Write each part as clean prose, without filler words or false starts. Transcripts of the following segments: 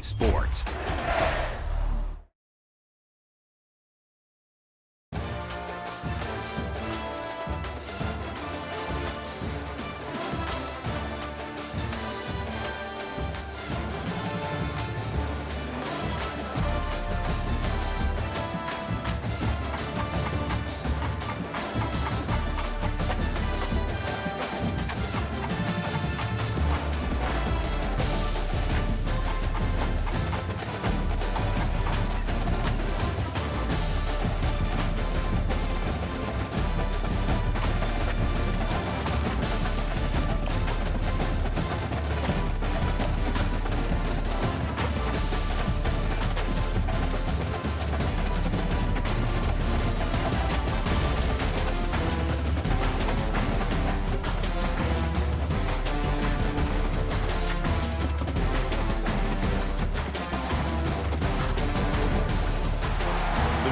sports.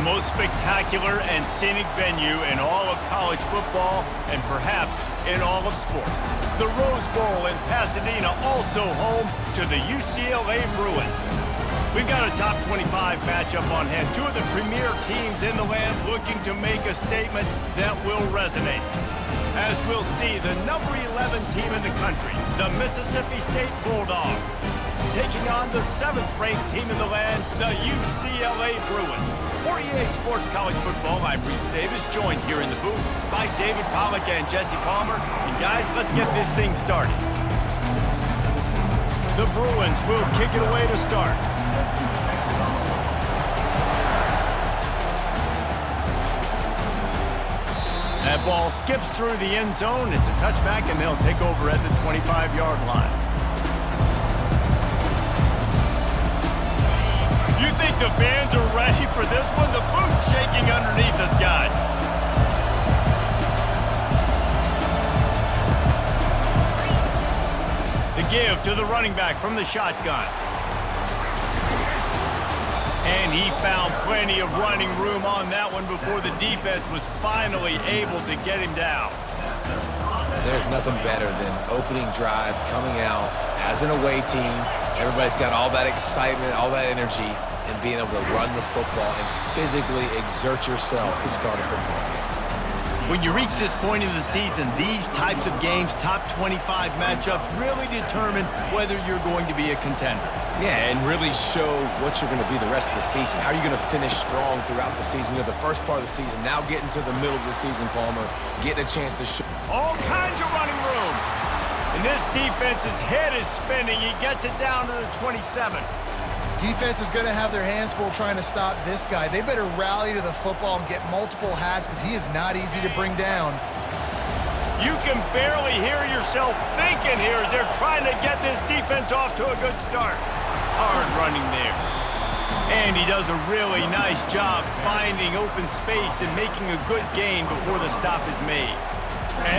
Most spectacular and scenic venue in all of college football and perhaps in all of sports. The Rose Bowl in Pasadena, also home to the UCLA Bruins. We've got a top 25 matchup on hand. Two of the premier teams in the land looking to make a statement that will resonate. As we'll see, the number 11 team in the country, the Mississippi State Bulldogs, taking on the 7th-ranked team in the land, the UCLA Bruins. For EA Sports College Football, I'm Reese Davis, joined here in the booth by David Pollack and Jesse Palmer. And guys, let's get this thing started. The Bruins will kick it away to start. That ball skips through the end zone. It's a touchback, and they'll take over at the 25-yard line. You think the fans are ready for this one? The booth's shaking underneath us, guys. The give to the running back from the shotgun. And he found plenty of running room on that one before the defense was finally able to get him down. There's nothing better than opening drive, coming out as an away team. Everybody's got all that excitement, all that energy, and being able to run the football and physically exert yourself to start a football game. When you reach this point in the season, these types of games, top 25 matchups, really determine whether you're going to be a contender. Yeah, and really show what you're going to be the rest of the season. How are you going to finish strong throughout the season? You know, the first part of the season, now getting to the middle of the season, Palmer, getting a chance to show. All kinds of running room. And this defense's head is spinning. He gets it down to the 27. Defense is going to have their hands full trying to stop this guy. They better rally to the football and get multiple hats because he is not easy to bring down. You can barely hear yourself thinking here as they're trying to get this defense off to a good start. Hard running there. And he does a really nice job finding open space and making a good gain before the stop is made.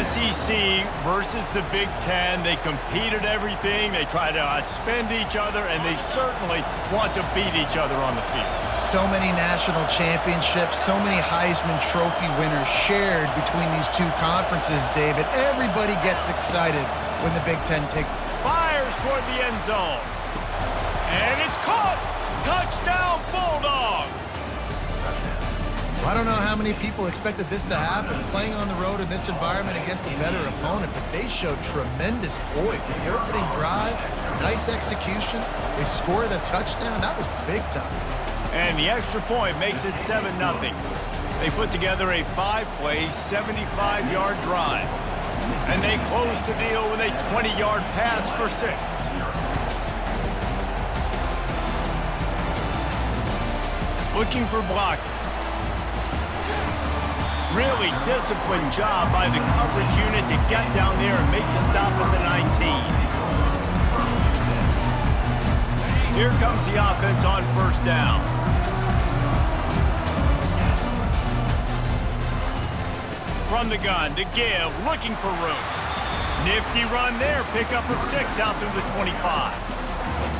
SEC versus the Big Ten. They compete at everything. They try to outspend each other, and they certainly want to beat each other on the field. So many national championships, so many Heisman Trophy winners shared between these two conferences, David. Everybody gets excited when the Big Ten takes. Fires toward the end zone. And it's caught. Touchdown, Bulldogs. I don't know how many people expected this to happen, playing on the road in this environment against a better opponent, but they showed tremendous poise. In the opening drive, nice execution. They scored a touchdown. That was big time. And the extra point makes it 7-0. They put together a 5-play, 75-yard drive. And they close the deal with a 20-yard pass for 6. Looking for blockers. Really disciplined job by the coverage unit to get down there and make the stop at the 19. Here comes the offense on first down. From the gun to give, looking for room. Nifty run there, pickup of 6 out through the 25.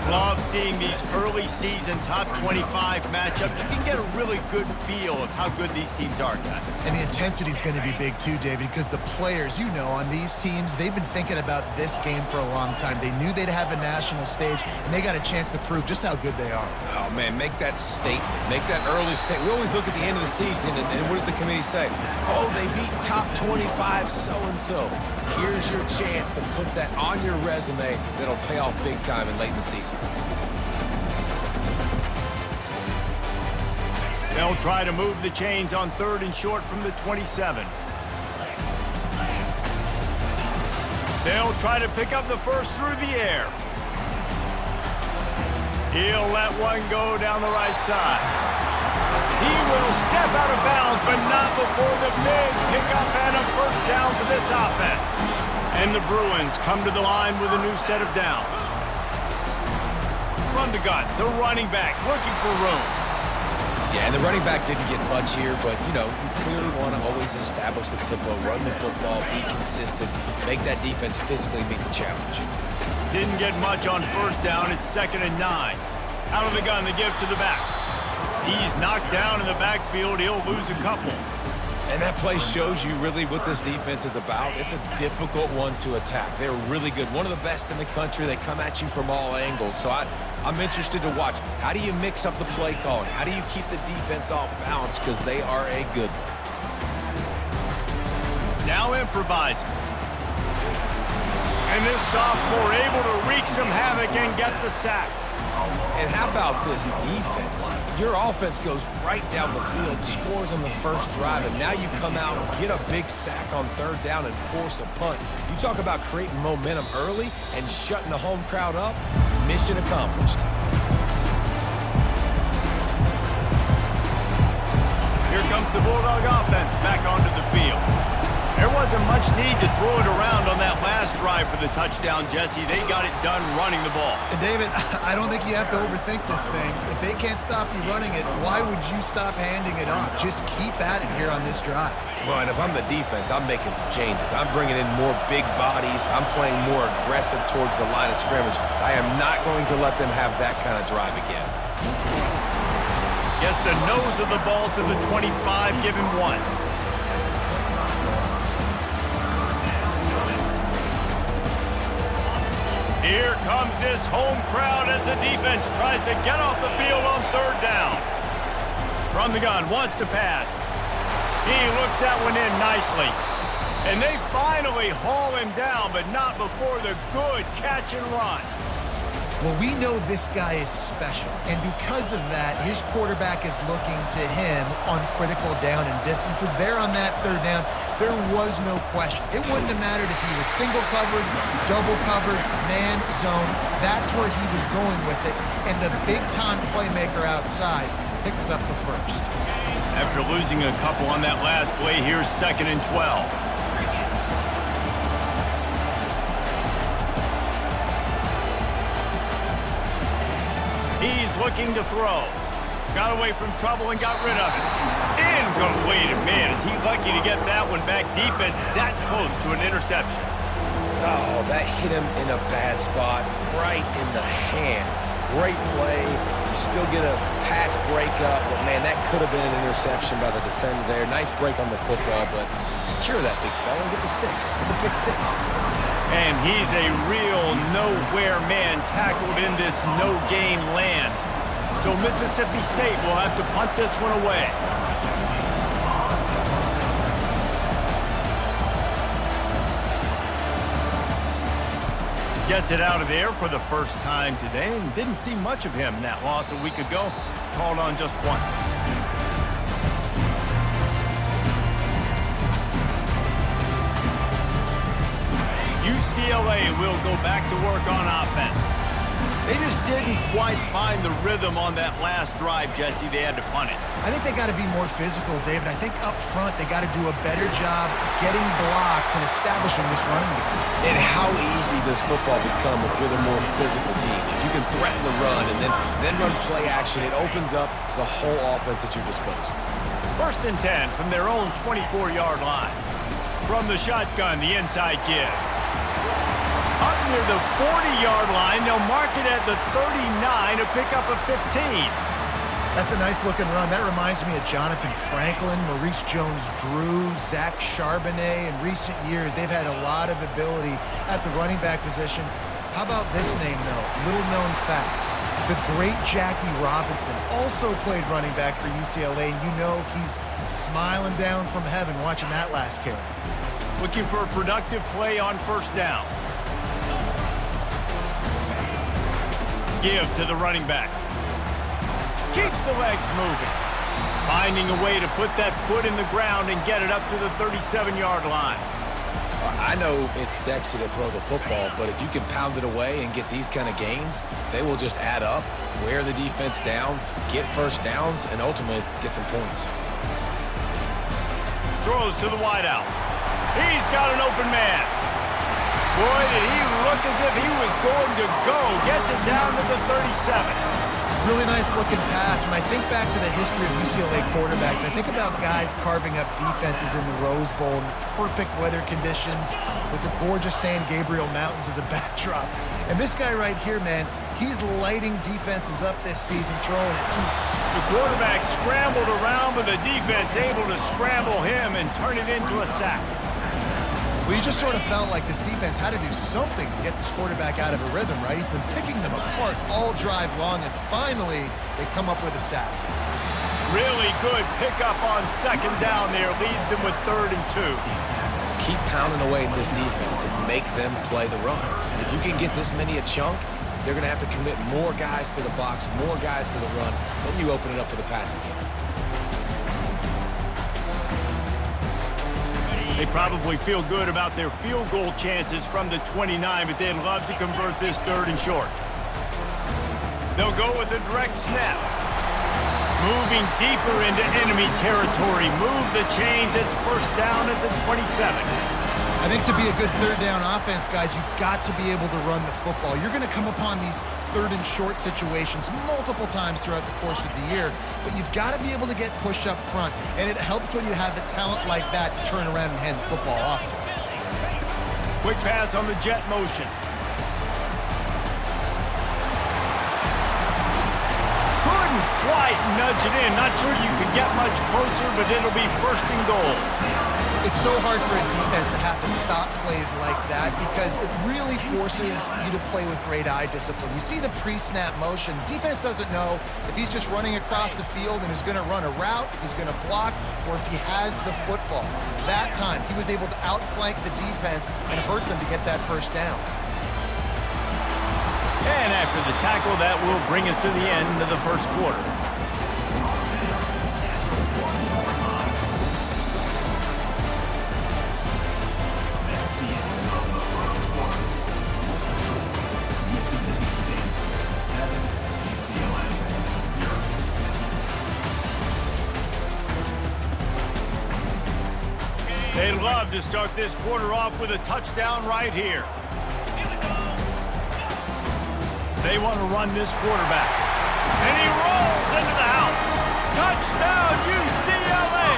love seeing these early season top 25 matchups. You can get a really good feel of how good these teams are, guys. And the intensity is going to be big too, David, because the players, on these teams, they've been thinking about this game for a long time. They knew they'd have a national stage, and they got a chance to prove just how good they are. Oh, man, make that statement. Make that early statement. We always look at the end of the season, and what does the committee say? Oh, they beat top 25 so-and-so. Here's your chance to put that on your resume that'll pay off big time and late in the season. They'll try to move the chains on 3rd and short from the 27. They'll try to pick up the first through the air. He'll let one go down the right side. He will step out of bounds, but not before the big pickup and a first down for this offense. And the Bruins come to the line with a new set of downs. From the gun, the running back looking for room. Yeah, and the running back didn't get much here, but, you clearly want to always establish the tempo, run the football, be consistent, make that defense physically meet the challenge. Didn't get much on first down. It's 2nd and 9. Out of the gun, the give to the back. He's knocked down in the backfield. He'll lose a couple. And that play shows you really what this defense is about. It's a difficult one to attack. They're really good. One of the best in the country. They come at you from all angles. So I'm interested to watch. How do you mix up the play calling? How do you keep the defense off balance? Because they are a good one. Now improvising. And this sophomore able to wreak some havoc and get the sack. And how about this defense? Your offense goes right down the field, scores on the first drive, and now you come out and get a big sack on 3rd down and force a punt. You talk about creating momentum early and shutting the home crowd up. Mission accomplished. Here comes the Bulldog offense back onto the field. There wasn't much need to throw it around on that last drive for the touchdown, Jesse. They got it done running the ball. And David, I don't think you have to overthink this thing. If they can't stop you running it, why would you stop handing it off? Just keep at it here on this drive. Well, and if I'm the defense, I'm making some changes. I'm bringing in more big bodies. I'm playing more aggressive towards the line of scrimmage. I am not going to let them have that kind of drive again. Gets the nose of the ball to the 25, give him 1. Here comes this home crowd as the defense tries to get off the field on 3rd down. From the gun, wants to pass. He looks that one in nicely. And they finally haul him down, but not before the good catch and run. Well, we know this guy is special, and because of that, his quarterback is looking to him on critical down and distances. There on that 3rd down, there was no question. It wouldn't have mattered if he was single covered, double covered, man, zone. That's where he was going with it, and the big-time playmaker outside picks up the first. After losing a couple on that last play, here's 2nd and 12. He's looking to throw. Got away from trouble and got rid of it. Incomplete. Man, is he lucky to get that one back. Defense that close to an interception. Oh, that hit him in a bad spot, right in the hands. Great play. You still get a pass breakup, but, man, that could have been an interception by the defender there. Nice break on the football, but secure that big fella and get the 6. Get the pick 6. And he's a real nowhere man tackled in this no-game land. So Mississippi State will have to punt this one away. Gets it out of there for the first time today, and didn't see much of him in that loss a week ago. Called on just once. UCLA will go back to work on offense. They just didn't quite find the rhythm on that last drive, Jesse. They had to punt it. I think they got to be more physical, David. I think up front they got to do a better job getting blocks and establishing this running game. And how easy does football become if you're the more physical team? If you can threaten the run and then run play action, it opens up the whole offense at your disposal. 1st and 10 from their own 24-yard line. From the shotgun, the inside give. Up near the 40-yard line. They'll mark it at the 39, a pickup of 15. That's a nice-looking run. That reminds me of Jonathan Franklin, Maurice Jones-Drew, Zach Charbonnet. In recent years, they've had a lot of ability at the running back position. How about this name, though? Little-known fact. The great Jackie Robinson also played running back for UCLA, and you know he's smiling down from heaven watching that last carry. Looking for a productive play on first down. Give to the running back. Keeps the legs moving. Finding a way to put that foot in the ground and get it up to the 37-yard line. I know it's sexy to throw the football, but if you can pound it away and get these kind of gains, they will just add up, wear the defense down, get first downs, and ultimately get some points. Throws to the wideout. He's got an open man. Boy, did he look as if he was going to go. Gets it down to the 37. Really nice looking pass. When I think back to the history of UCLA quarterbacks, I think about guys carving up defenses in the Rose Bowl in perfect weather conditions with the gorgeous San Gabriel Mountains as a backdrop. And this guy right here, man, he's lighting defenses up this season, throwing it to the quarterback scrambled around, but the defense able to scramble him and turn it into a sack. Well, you just sort of felt like this defense had to do something to get this quarterback out of a rhythm, right? He's been picking them apart all drive long, and finally they come up with a sack. Really good pickup on second down there. Leaves them with 3rd and 2. Keep pounding away at this defense and make them play the run. If you can get this many a chunk, they're going to have to commit more guys to the box, more guys to the run. Then you open it up for the passing game. They probably feel good about their field goal chances from the 29, but they'd love to convert this 3rd and short. They'll go with a direct snap. Moving deeper into enemy territory. Move the chains. It's first down at the 27. I think to be a good 3rd down offense, guys, you've got to be able to run the football. You're going to come upon these 3rd and short situations multiple times throughout the course of the year, but you've got to be able to get push up front, and it helps when you have a talent like that to turn around and hand the football off to. Quick pass on the jet motion. Couldn't quite nudge it in. Not sure you could get much closer, but it'll be 1st and goal. It's so hard for a defense to have to stop plays like that because it really forces you to play with great eye discipline. You see the pre-snap motion. Defense doesn't know if he's just running across the field and is going to run a route, if he's going to block, or if he has the football. That time, he was able to outflank the defense and hurt them to get that first down. And after the tackle, that will bring us to the end of the first quarter. They'd love to start this quarter off with a touchdown right here. They want to run this quarterback. And he rolls into the house. Touchdown, UCLA!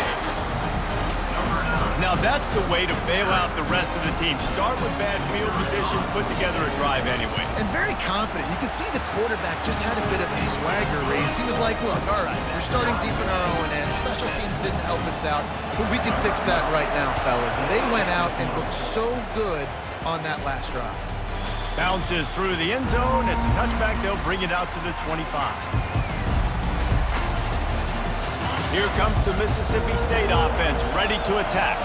Now that's the way to bail out the rest of the team. Start with bad field position, put together a drive anyway. And very confident. You can see the quarterback just had a bit of a swagger race. He was like, look, all right, we're starting deep in our own end. Special teams didn't help us out, but we can fix that right now, fellas. And they went out and looked so good on that last drive. Bounces through the end zone. It's a touchback. They'll bring it out to the 25. Here comes the Mississippi State offense, ready to attack.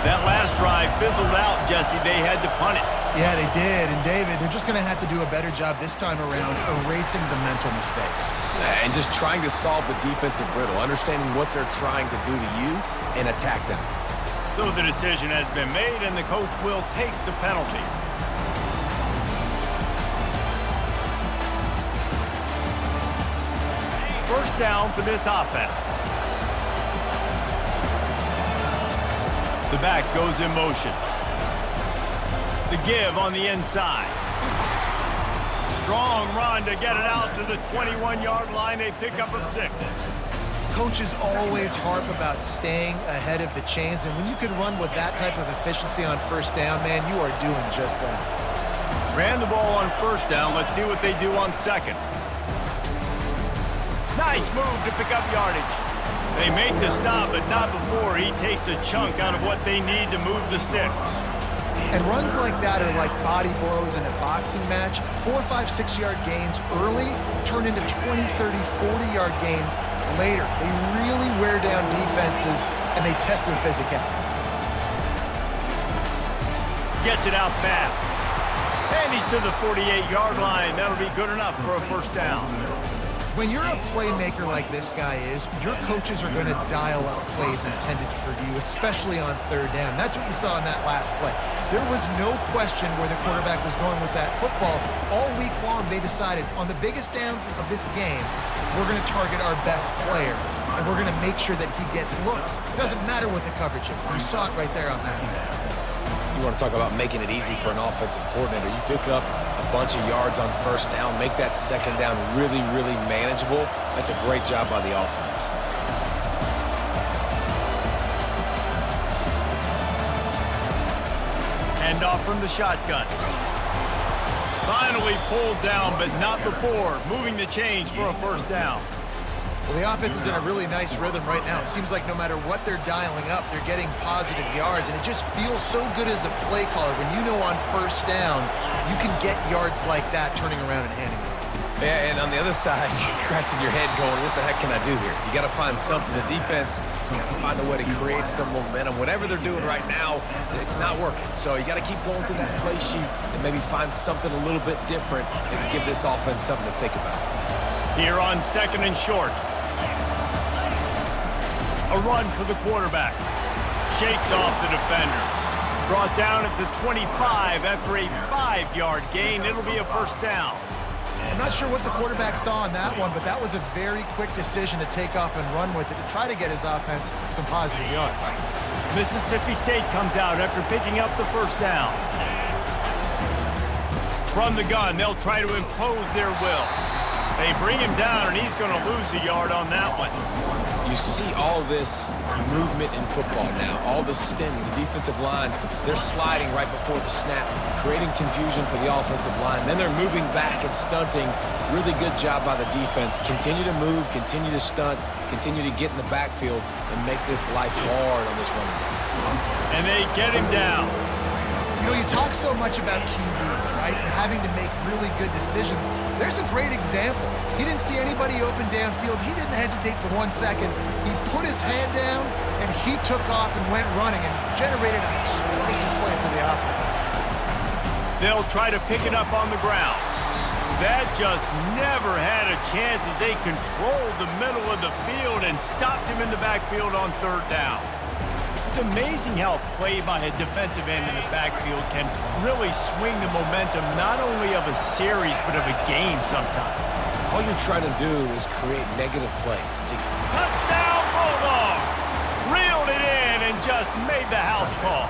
That last drive fizzled out, Jesse. They had to punt it. Yeah, they did. And, David, they're just going to have to do a better job this time around erasing the mental mistakes. And just trying to solve the defensive riddle, understanding what they're trying to do to you and attack them. So the decision has been made, and the coach will take the penalty. First down for this offense. The back goes in motion. The give on the inside. Strong run to get it out to the 21-yard line. A pickup of 6. Coaches always harp about staying ahead of the chains, and when you can run with that type of efficiency on first down, man, you are doing just that. Ran the ball on first down. Let's see what they do on second. Nice move to pick up yardage. They make the stop, but not before he takes a chunk out of what they need to move the sticks. And runs like that are like body blows in a boxing match. 4, 5, 6-yard gains early turn into 20, 30, 40-yard gains later. They really wear down defenses, and they test their physicality. Gets it out fast. And he's to the 48-yard line. That'll be good enough for a first down. When you're a playmaker like this guy is, your coaches are going to dial up plays intended for you, especially on third down. That's what you saw in that last play. There was no question where the quarterback was going with that football. All week long, they decided on the biggest downs of this game, we're going to target our best player, and we're going to make sure that he gets looks. It doesn't matter what the coverage is. You saw it right there on that one. You want to talk about making it easy for an offensive coordinator. You pick up a bunch of yards on first down, make that second down really, really manageable. That's a great job by the offense. Hand off from the shotgun. Finally pulled down, but not before. Moving the chains for a first down. Well, the offense is in a really nice rhythm right now. It seems like no matter what they're dialing up, they're getting positive yards, and it just feels so good as a play caller when you know on first down you can get yards like that turning around and handing it off. Yeah, and on the other side, you're scratching your head going, what the heck can I do here? You got to find something. The defense has got to find a way to create some momentum. Whatever they're doing right now, it's not working. So you got to keep going through that play sheet and maybe find something a little bit different and give this offense something to think about. Here on second and short. A run for the quarterback. Shakes off the defender. Brought down at the 25 after a 5-yard gain. It'll be a first down. I'm not sure what the quarterback saw on that one, but that was a very quick decision to take off and run with it to try to get his offense some positive yards. Mississippi State comes out after picking up the first down. From the gun, they'll try to impose their will. They bring him down, and he's going to lose a yard on that one. You see all this movement in football now, all the stemming, the defensive line, they're sliding right before the snap, creating confusion for the offensive line. Then they're moving back and stunting. Really good job by the defense. Continue to move, continue to stunt, continue to get in the backfield and make this life hard on this running back. And they get him down. You know, you talk so much about QBs, right, and having to make really good decisions. There's a great example. He didn't see anybody open downfield. He didn't hesitate for 1 second. He put his head down, and he took off and went running and generated an explosive play for the offense. They'll try to pick it up on the ground. That just never had a chance as they controlled the middle of the field and stopped him in the backfield on third down. It's amazing how play by a defensive end in the backfield can really swing the momentum not only of a series but of a game sometimes. All you're trying to do is create negative plays. Touchdown Bulldogs! Reeled it in and just made the house call.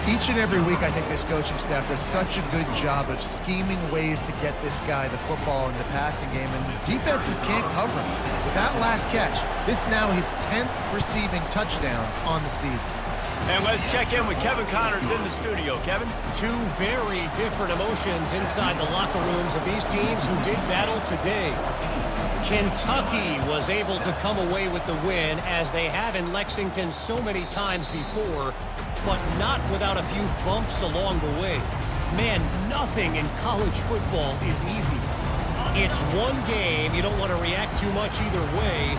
Each and every week, I think this coaching staff does such a good job of scheming ways to get this guy the football in the passing game, and defenses can't cover him. With that last catch, this now his 10th receiving touchdown on the season. And let's check in with Kevin Connors in the studio. Kevin? Two very different emotions inside the locker rooms of these teams who did battle today. Kentucky was able to come away with the win, as they have in Lexington so many times before, but not without a few bumps along the way. Man, nothing in college football is easy. It's one game. You don't want to react too much either way,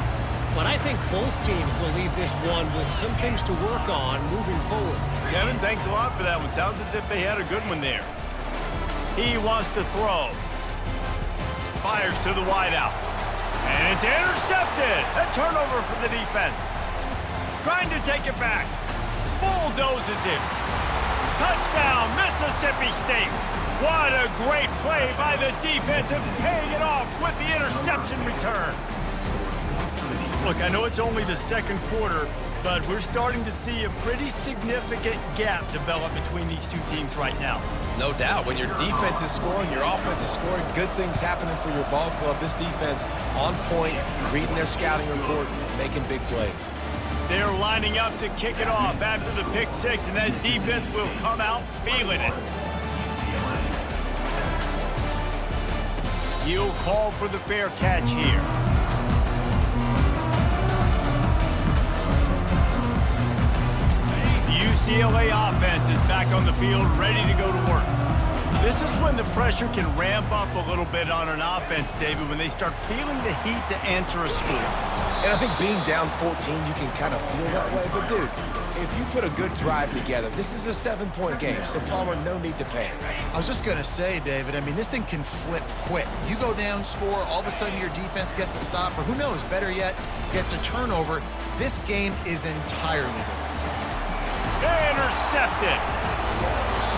but I think both teams will leave this one with some things to work on moving forward. Kevin, thanks a lot for that one. Sounds as if they had a good one there. He wants to throw. Fires to the wideout. And it's intercepted. A turnover for the defense. Trying to take it back. Bulldozes him. Touchdown, Mississippi State. What a great play by the defense and paying it off with the interception return. Look, I know it's only the second quarter, but we're starting to see a pretty significant gap develop between these two teams right now. No doubt. When your defense is scoring, your offense is scoring, good things happening for your ball club. This defense on point, reading their scouting report, making big plays. They're lining up to kick it off after the pick six, and that defense will come out feeling it. He'll call for the fair catch here. The UCLA offense is back on the field, ready to go to work. This is when the pressure can ramp up a little bit on an offense, David, when they start feeling the heat to answer a score. And I think being down 14, you can kind of feel that way. But, dude, if you put a good drive together, this is a 7-point game, so Palmer, no need to panic. I was just going to say, David, I mean, this thing can flip quick. You go down, score, all of a sudden your defense gets a stop, or who knows, better yet, gets a turnover. This game is entirely different. Intercepted.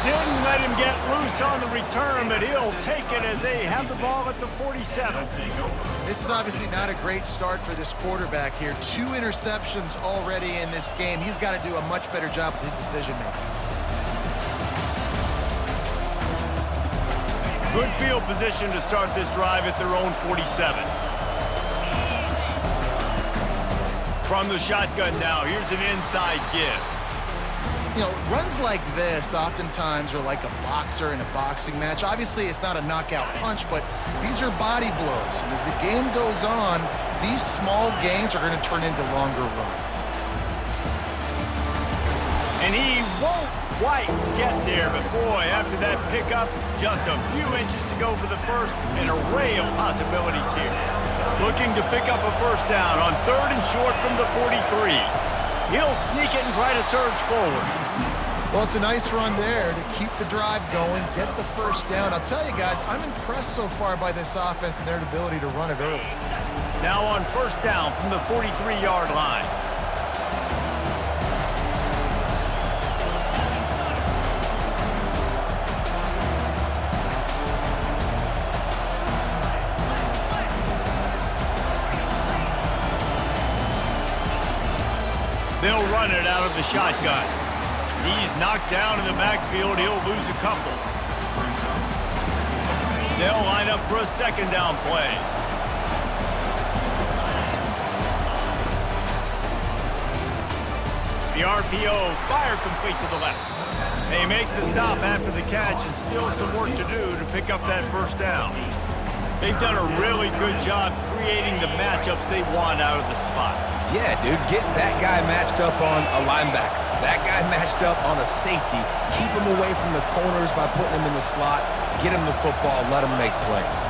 Didn't let him get loose on the return, but he'll take it as they have the ball at the 47. This is obviously not a great start for this quarterback here. 2 interceptions already in this game. He's got to do a much better job with his decision-making. Good field position to start this drive at their own 47. From the shotgun now, here's an inside give. You know, runs like this oftentimes are like a boxer in a boxing match. Obviously, it's not a knockout punch, but these are body blows. And as the game goes on, these small gains are going to turn into longer runs. And he won't quite get there, but boy, after that pickup, just a few inches to go for the first. An array of possibilities here. Looking to pick up a first down on 3rd and short from the 43. He'll sneak it and try to surge forward. Well, it's a nice run there to keep the drive going, get the first down. I'll tell you guys, I'm impressed so far by this offense and their ability to run it early. Now on first down from the 43-yard line. They'll run it out of the shotgun. He's knocked down in the backfield. He'll lose a couple. They'll line up for a second down play. The RPO, fire complete to the left. They make the stop after the catch and still some work to do to pick up that first down. They've done a really good job creating the matchups they want out of the spot. Yeah, dude, get that guy matched up on a linebacker. That guy matched up on a safety. Keep him away from the corners by putting him in the slot. Get him the football. Let him make plays.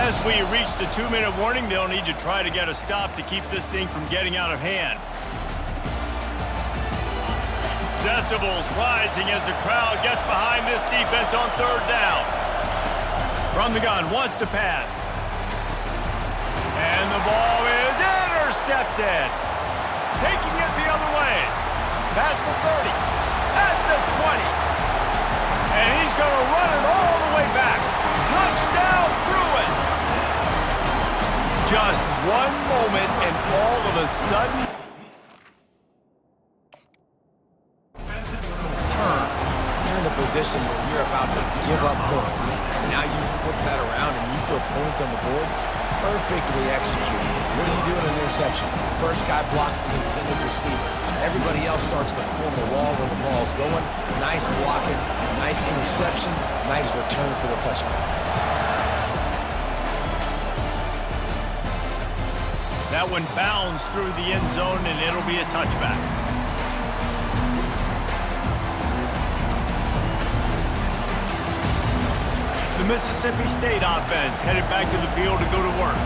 As we reach the 2-minute warning, they'll need to try to get a stop to keep this thing from getting out of hand. Decibels rising as the crowd gets behind this defense on 3rd down. From the gun, wants to pass. And the ball is intercepted. Taking it the other way. Past the 30. At the 20. And he's going to run it all the way back. Touchdown, Bruins. Just one moment and all of a sudden. You're in a position where you're about to give up points. And now you flip that around and you put points on the board. Perfectly executed. What do you do in an interception? First guy blocks the intended receiver. Everybody else starts to form a wall where the ball's going. Nice blocking, nice interception, nice return for the touchdown. That one bounds through the end zone, and it'll be a touchback. The Mississippi State offense headed back to the field to go to work.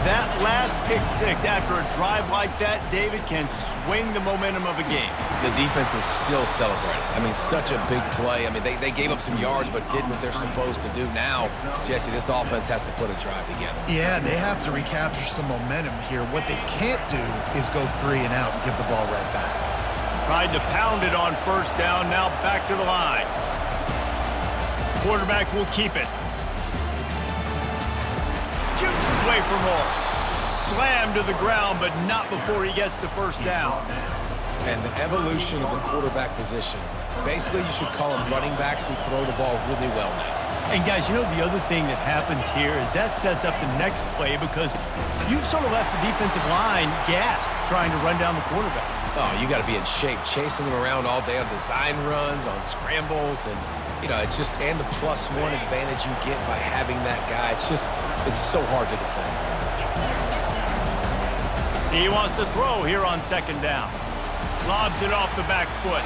That last pick six after a drive like that, David, can swing the momentum of a game. The defense is still celebrating. I mean, such a big play. I mean, they gave up some yards but did what they're supposed to do. Now, Jesse, this offense has to put a drive together. Yeah, they have to recapture some momentum here. What they can't do is go 3 and out and give the ball right back. Tried to pound it on first down, now back to the line. Quarterback will keep it. Shoots his way for more. Slammed to the ground, but not before he gets the first down. And the evolution of the quarterback position. Basically, you should call them running backs who throw the ball really well now. And guys, you know the other thing that happens here is that sets up the next play because you've sort of left the defensive line gassed trying to run down the quarterback. Oh, you got to be in shape, chasing him around all day on design runs, on scrambles, and, you know, it's just, and the +1 advantage you get by having that guy. It's so hard to defend. He wants to throw here on 2nd down. Lobs it off the back foot.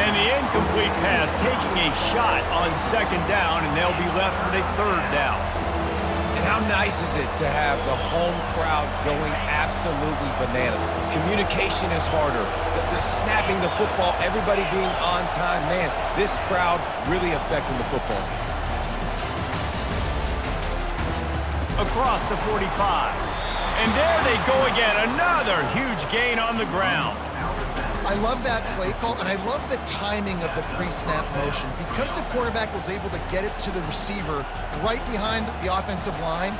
And the incomplete pass taking a shot on 2nd down, and they'll be left with a 3rd down. And how nice is it to have the home crowd going absolutely bananas? Communication is harder. They're snapping the football, everybody being on time. Man, this crowd really affecting the football game. Across the 45. And there they go again. Another huge gain on the ground. I love that play call, and I love the timing of the pre-snap motion. Because the quarterback was able to get it to the receiver right behind the offensive line,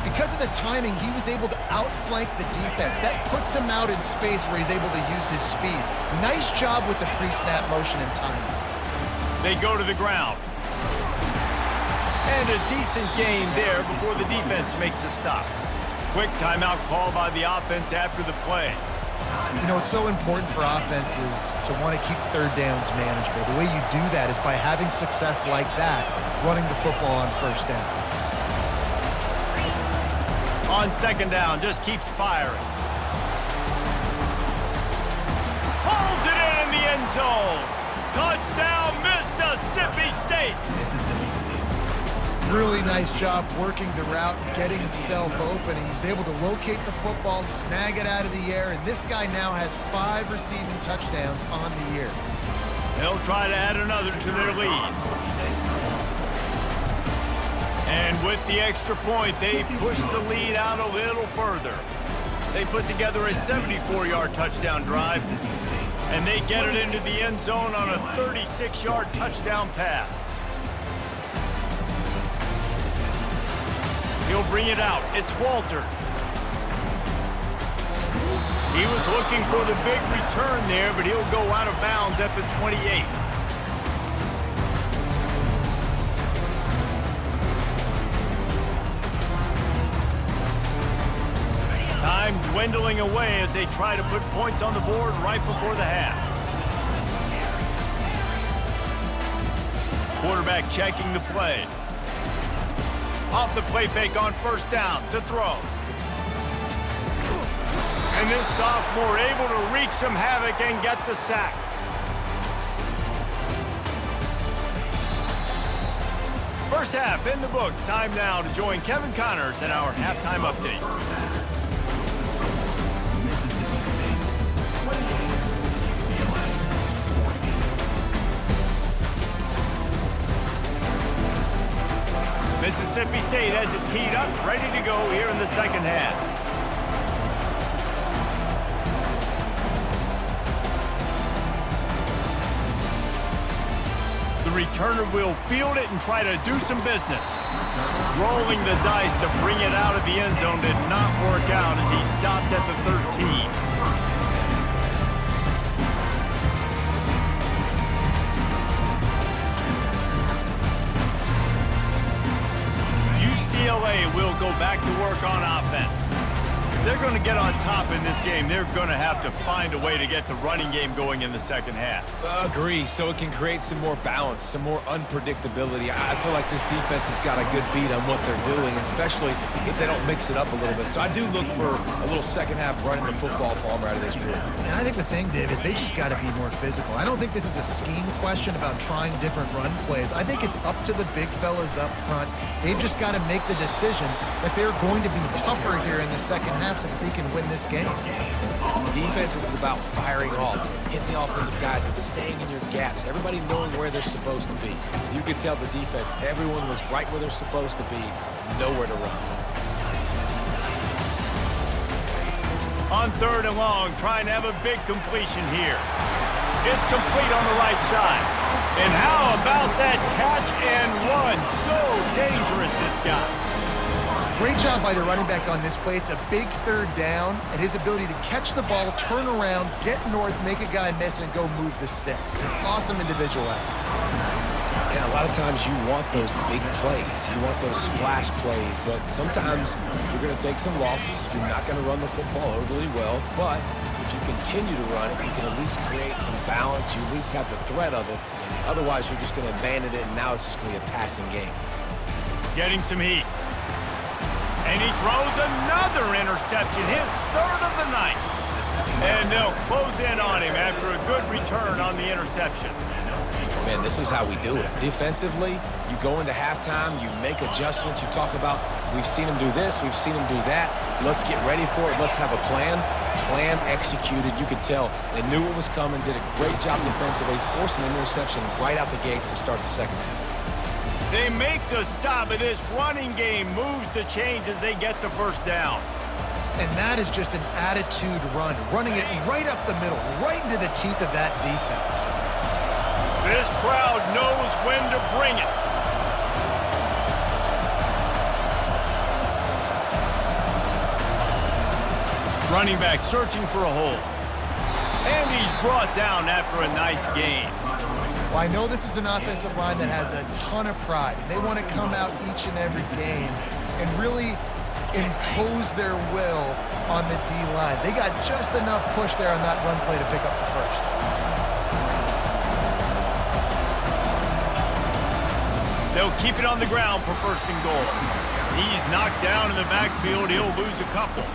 because of the timing, he was able to outflank the defense. That puts him out in space where he's able to use his speed. Nice job with the pre-snap motion and timing. They go to the ground. And a decent gain there before the defense makes the stop. Quick timeout call by the offense after the play. You know, it's so important for offenses to want to keep 3rd downs manageable. The way you do that is by having success like that, running the football on 1st down. On 2nd down, just keeps firing. Pulls it in the end zone. Touchdown, Mississippi State. Really nice job working the route and getting himself open. He was able to locate the football, snag it out of the air, and this guy now has 5 receiving touchdowns on the year. They'll try to add another to their lead. And with the extra point, they push the lead out a little further. They put together a 74-yard touchdown drive, and they get it into the end zone on a 36-yard touchdown pass. He'll bring it out. It's Walters. He was looking for the big return there, but he'll go out of bounds at the 28. Time dwindling away as they try to put points on the board right before the half. Quarterback checking the play. Off the play fake on 1st down to throw. And this sophomore able to wreak some havoc and get the sack. First half in the books. Time now to join Kevin Connors in our halftime update. Mississippi State has it teed up, ready to go here in the 2nd half. The returner will field it and try to do some business. Rolling the dice to bring it out of the end zone did not work out as he stopped at the 13. UCLA will go back to work on offense. If they're going to get on top in this game, they're going to have to find a way to get the running game going in the 2nd half. Agree, so it can create some more balance, some more unpredictability. I feel like this defense has got a good beat on what they're doing, especially if they don't mix it up a little bit. So I do look for a little 2nd half running the football palm out of this group. And I think the thing, Dave, is they just got to be more physical. I don't think this is a scheme question about trying different run plays. I think it's up to the big fellas up front. They've just got to make the decision that they're going to be tougher here in the 2nd half so that they can win this game. Defense is about firing off, hitting the offensive guys and staying in your gaps. Everybody knowing where they're supposed to be. You could tell the defense, everyone was right where they're supposed to be, nowhere to run. On 3rd and long, trying to have a big completion here. It's complete on the right side. And how about that catch and run? So dangerous, this guy. Great job by the running back on this play. It's a big 3rd down, and his ability to catch the ball, turn around, get north, make a guy miss, and go move the sticks. Awesome individual effort. Yeah, a lot of times you want those big plays. You want those splash plays, but sometimes you're going to take some losses. You're not going to run the football overly well, but if if you continue to run it, you can at least create some balance. You at least have the threat of it. Otherwise, you're just going to abandon it, and now it's just going to be a passing game. Getting some heat. And he throws another interception, his third of the night. And they'll close in on him after a good return on the interception. Man, this is how we do it. Defensively, you go into halftime, you make adjustments. You talk about, we've seen them do this, we've seen them do that. Let's get ready for it. Let's have a plan. Plan executed. You could tell they knew what was coming, did a great job defensively, forcing an interception right out the gates to start the second half. They make the stop of this running game, moves the chains as they get the first down. And that is just an attitude run, running it right up the middle, right into the teeth of that defense. This crowd knows when to bring it. Running back searching for a hole. And he's brought down after a nice gain. Well, I know this is an offensive line that has a ton of pride. They want to come out each and every game and really impose their will on the D-line. They got just enough push there on that run play to pick up the first. They'll keep it on the ground for first and goal. He's knocked down in the backfield. He'll lose a couple.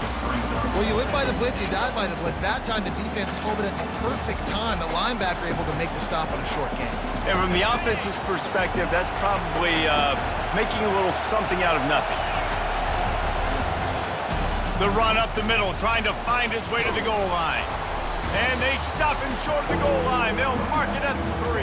Well, you live by the blitz, you die by the blitz. That time, the defense called it at the perfect time. The linebacker able to make the stop on a short game. And from the offense's perspective, that's probably making a little something out of nothing. The run up the middle, trying to find his way to the goal line. And they stop him short of the goal line. They'll mark it at the 3.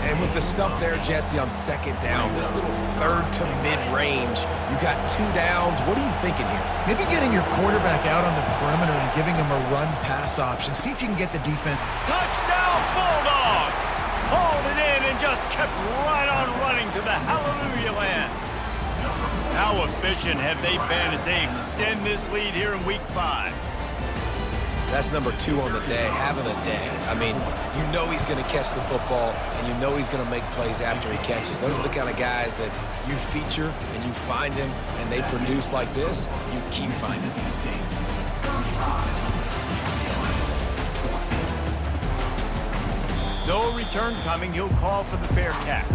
And with the stuff there, Jesse, on second down, this little third to mid-range, you got 2 downs. What are you thinking here? Maybe getting your quarterback out on the perimeter and giving him a run-pass option. See if you can get the defense. Touchdown, Bulldogs! Hauled it in and just kept right on running to the hallelujah land. How efficient have they been as they extend this lead here in Week 5? That's number 2 on the day, having a day. I mean, you know he's going to catch the football, and you know he's going to make plays after he catches. Those are the kind of guys that you feature, and you find them, and they produce like this, you keep finding them. No return coming, he'll call for the fair catch.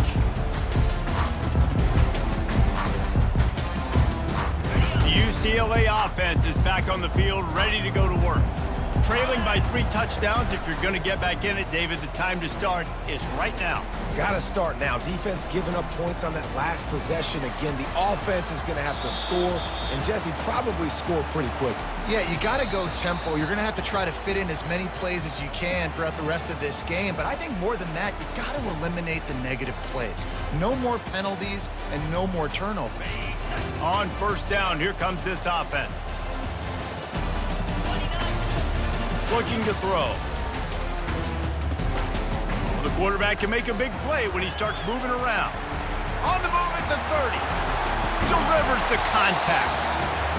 The UCLA offense is back on the field, ready to go to work. Trailing by 3 touchdowns. If you're going to get back in it, David, the time to start is right now. Got to start now. Defense giving up points on that last possession. Again, the offense is going to have to score, and Jesse probably score pretty quick. Yeah, you got to go tempo. You're going to have to try to fit in as many plays as you can throughout the rest of this game. But I think more than that, you got to eliminate the negative plays. No more penalties and no more turnovers. On first down, here comes this offense. Looking to throw. The quarterback can make a big play when he starts moving around. On the move at the 30. Delivers the contact.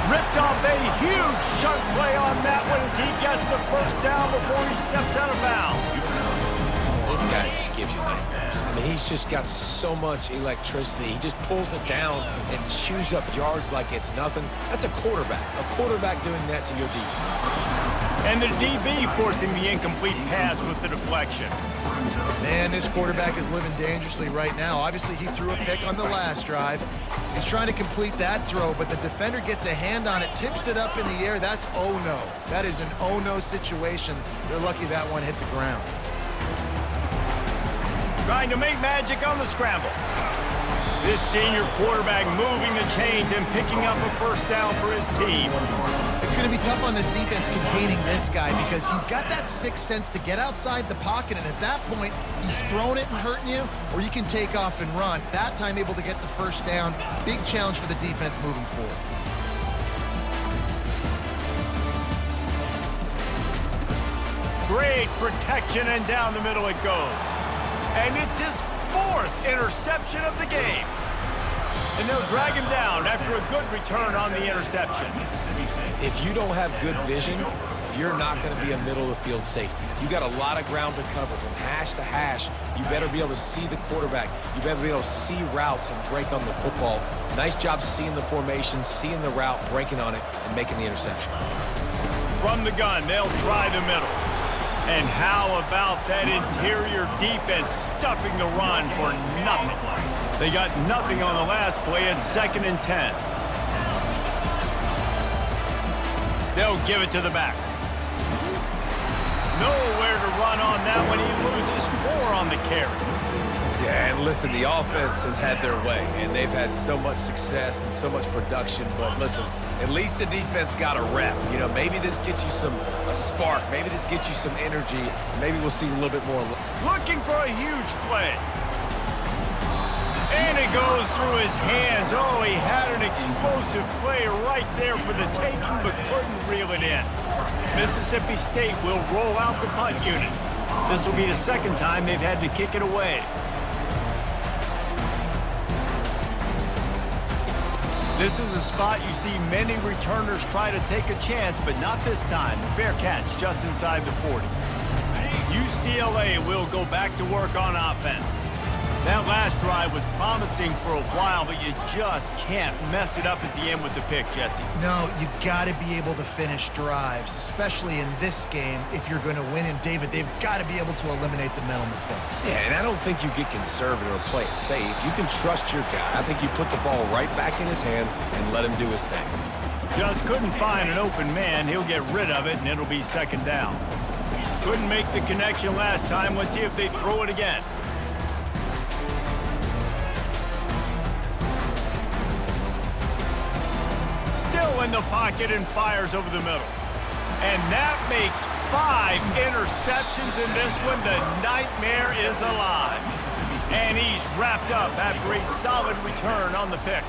Ripped off a huge chunk play on that one as he gets the first down before he steps out of bounds. This guy just gives you nightmares. I mean, he's just got so much electricity. He just pulls it down and chews up yards like it's nothing. That's a quarterback. A quarterback doing that to your defense. And the DB forcing the incomplete pass with the deflection. Man, this quarterback is living dangerously right now. Obviously, he threw a pick on the last drive. He's trying to complete that throw, but the defender gets a hand on it, tips it up in the air. That's oh-no. That is an oh-no situation. They're lucky that one hit the ground. Trying to make magic on the scramble. This senior quarterback moving the chains and picking up a first down for his team. It's going to be tough on this defense containing this guy because he's got that sixth sense to get outside the pocket, and at that point, he's throwing it and hurting you, or you can take off and run. That time able to get the first down. Big challenge for the defense moving forward. Great protection, and down the middle it goes. And it's his 4th interception of the game. And they'll drag him down after a good return on the interception. If you don't have good vision, you're not going to be a middle-of-the-field safety. You got a lot of ground to cover from hash to hash. You better be able to see the quarterback. You better be able to see routes and break on the football. Nice job seeing the formation, seeing the route, breaking on it, and making the interception. From the gun, they'll try the middle. And how about that interior defense stuffing the run for nothing? They got nothing on the last play at 2nd and 10. They'll give it to the back. Nowhere to run on that one. He loses 4 on the carry. Yeah, and listen, the offense has had their way, and they've had so much success and so much production. But listen, at least the defense got a rep. You know, maybe this gets you a spark. Maybe this gets you some energy. Maybe we'll see a little bit more. Looking for a huge play. And it goes through his hands. Oh, he had an explosive play right there for the taking, but couldn't reel it in. Mississippi State will roll out the punt unit. This will be the 2nd time they've had to kick it away. This is a spot you see many returners try to take a chance, but not this time. Fair catch just inside the 40. UCLA will go back to work on offense. That last drive was promising for a while, but you just can't mess it up at the end with the pick, Jesse. No, you got to be able to finish drives, especially in this game. If you're going to win, and David, they've got to be able to eliminate the mental mistakes. Yeah, and I don't think you get conservative or play it safe. You can trust your guy. I think you put the ball right back in his hands and let him do his thing. Just couldn't find an open man. He'll get rid of it, and it'll be 2nd down. Couldn't make the connection last time. Let's see if they throw it again. Still in the pocket and fires over the middle. And that makes 5 interceptions in this one. The nightmare is alive. And he's wrapped up after a solid return on the pick.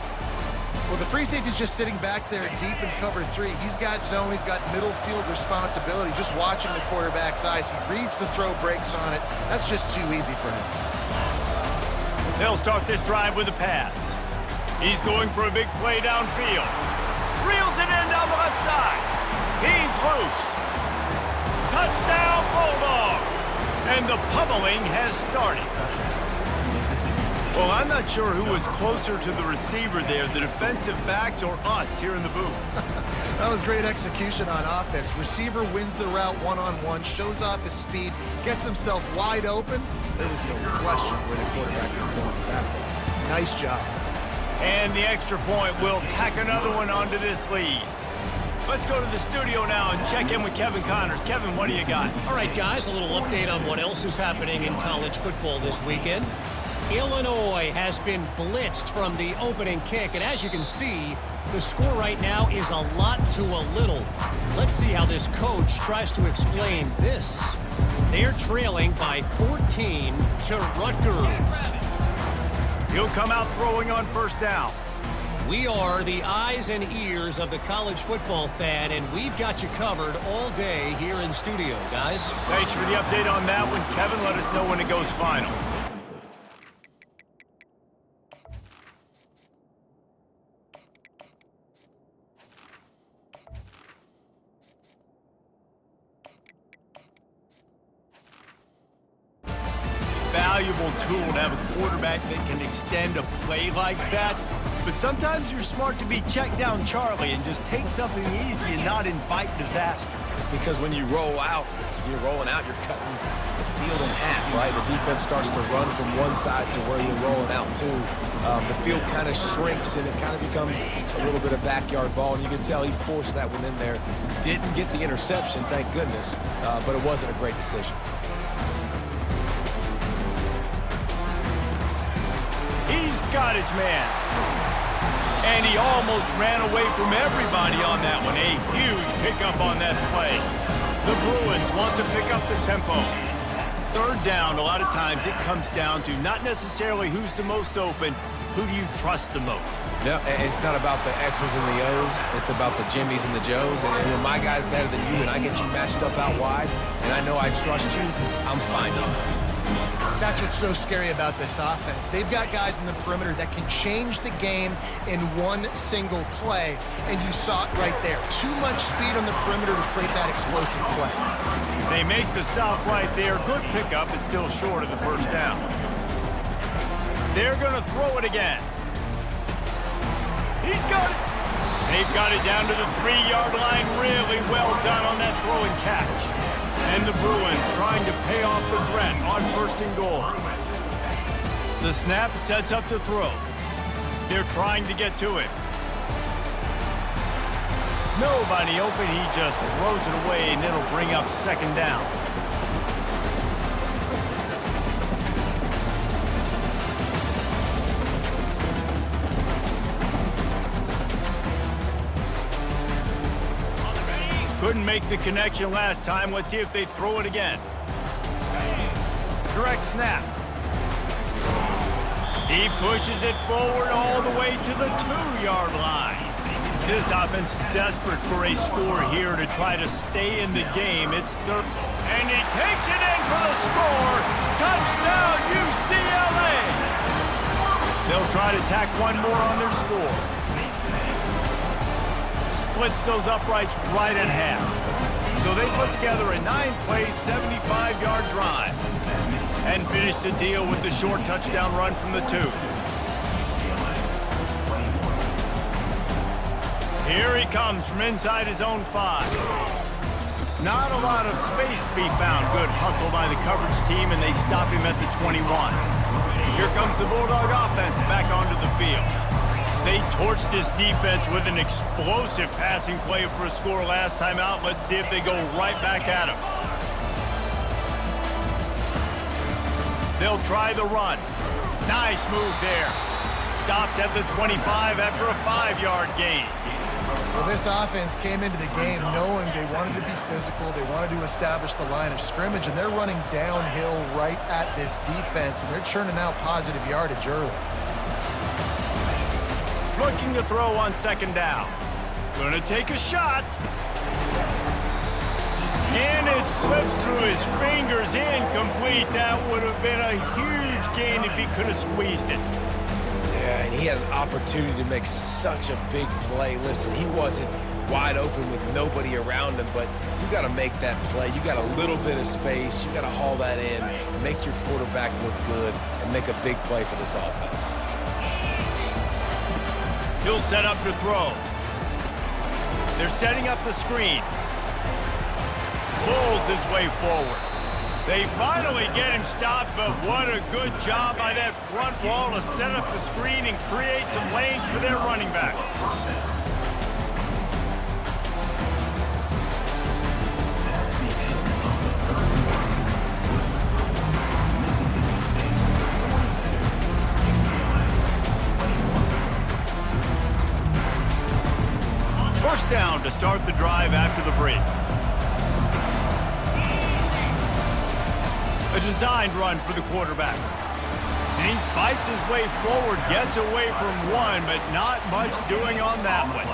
Well, the free safety's just sitting back there deep in cover 3. He's got zone, he's got middle field responsibility. Just watching the quarterback's eyes. He reads the throw, breaks on it. That's just too easy for him. They'll start this drive with a pass. He's going for a big play downfield. Reels it in down the left side. He's loose. Touchdown, Bulldogs. And the pummeling has started. Well, I'm not sure who was closer to the receiver there, the defensive backs or us here in the booth. That was great execution on offense. Receiver wins the route one-on-one, shows off his speed, gets himself wide open. There was no question where the quarterback was going with that ball. Nice job. And the extra point will tack another one onto this lead. Let's go to the studio now and check in with Kevin Connors. Kevin, what do you got? All right, guys, a little update on what else is happening in college football this weekend. Illinois has been blitzed from the opening kick, and as you can see, the score right now is a lot to a little. Let's see how this coach tries to explain this. They're trailing by 14 to Rutgers. He'll come out throwing on 1st down. We are the eyes and ears of the college football fan, and we've got you covered all day here in studio, guys. Thanks for the update on that one, Kevin. Let us know when it goes final. Valuable tool to have a quarterback that can extend a play like that. But sometimes you're smart to be check down Charlie and just take something easy and not invite disaster. Because when you're rolling out, you're cutting the field in half, right? The defense starts to run from one side to where you're rolling out to. The field kind of shrinks and it kind of becomes a little bit of backyard ball. And you can tell he forced that one in there. Didn't get the interception, thank goodness, but it wasn't a great decision. He's got his man. And he almost ran away from everybody on that one. A huge pickup on that play. The Bruins want to pick up the tempo. 3rd down, a lot of times it comes down to not necessarily who's the most open, who do you trust the most? No, it's not about the X's and the O's. It's about the Jimmys and the Joes. And when my guy's better than you and I get you matched up out wide, and I know I trust you, I'm fine on that. That's what's so scary about this offense. They've got guys in the perimeter that can change the game in one single play, and you saw it right there. Too much speed on the perimeter to create that explosive play. They make the stop right there. Good pickup, but still short of the 1st down. They're going to throw it again. He's got it. They've got it down to the 3-yard line. Really well done on that throw and catch. And the Bruins trying to pay off the threat on 1st and goal. The snap sets up the throw. They're trying to get to it. Nobody open. He just throws it away, and it'll bring up 2nd down. Couldn't make the connection last time. Let's see if they throw it again. Direct snap. He pushes it forward all the way to the 2-yard line. This offense desperate for a score here to try to stay in the game. It's third, and he takes it in for the score. Touchdown, UCLA! They'll try to tack one more on their score. Splits those uprights right in half. So they put together a 9-play, 75-yard drive and finish the deal with the short touchdown run from the 2. Here he comes from inside his own 5. Not a lot of space to be found. Good hustle by the coverage team, and they stop him at the 21. Here comes the Bulldog offense back onto the field. They torched this defense with an explosive passing play for a score last time out. Let's see if they go right back at him. They'll try the run. Nice move there. Stopped at the 25 after a 5-yard gain. Well, this offense came into the game knowing they wanted to be physical, they wanted to establish the line of scrimmage, and they're running downhill right at this defense, and they're churning out positive yardage early. Looking to throw on 2nd down. Gonna take a shot. And it slips through his fingers, incomplete. That would have been a huge gain if he could have squeezed it. Yeah, and he had an opportunity to make such a big play. Listen, he wasn't wide open with nobody around him, but you got to make that play. You got a little bit of space. You got to haul that in, make your quarterback look good, and make a big play for this offense. He'll set up to throw. They're setting up the screen. Pulls his way forward. They finally get him stopped, but what a good job by that front wall to set up the screen and create some lanes for their running back. First down to start the drive after the break. A designed run for the quarterback. And he fights his way forward, gets away from one, but not much doing on that one.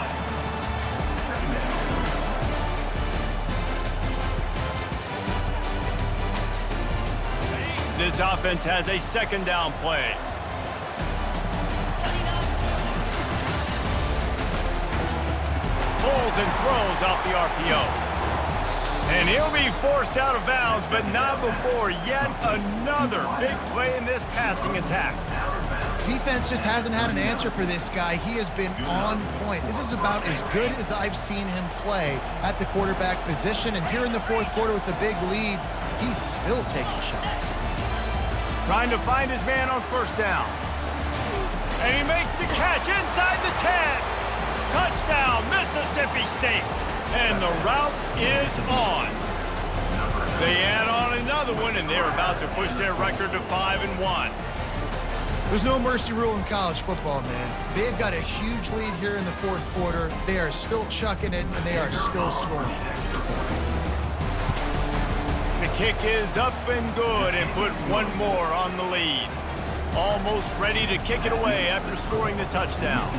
This offense has a 2nd down play. Pulls and throws off the RPO. And he'll be forced out of bounds, but not before yet another big play in this passing attack. Defense just hasn't had an answer for this guy. He has been on point. This is about as good as I've seen him play at the quarterback position. And here in the 4th quarter with a big lead, he's still taking shots. Trying to find his man on 1st down. And he makes the catch inside the 10. Touchdown, Mississippi State. And the route is on. They add on another one, and they're about to push their record to 5-1. There's no mercy rule in college football, man. They've got a huge lead here in the 4th quarter. They are still chucking it, and they are still scoring. The kick is up and good, and put one more on the lead. Almost ready to kick it away after scoring the touchdown.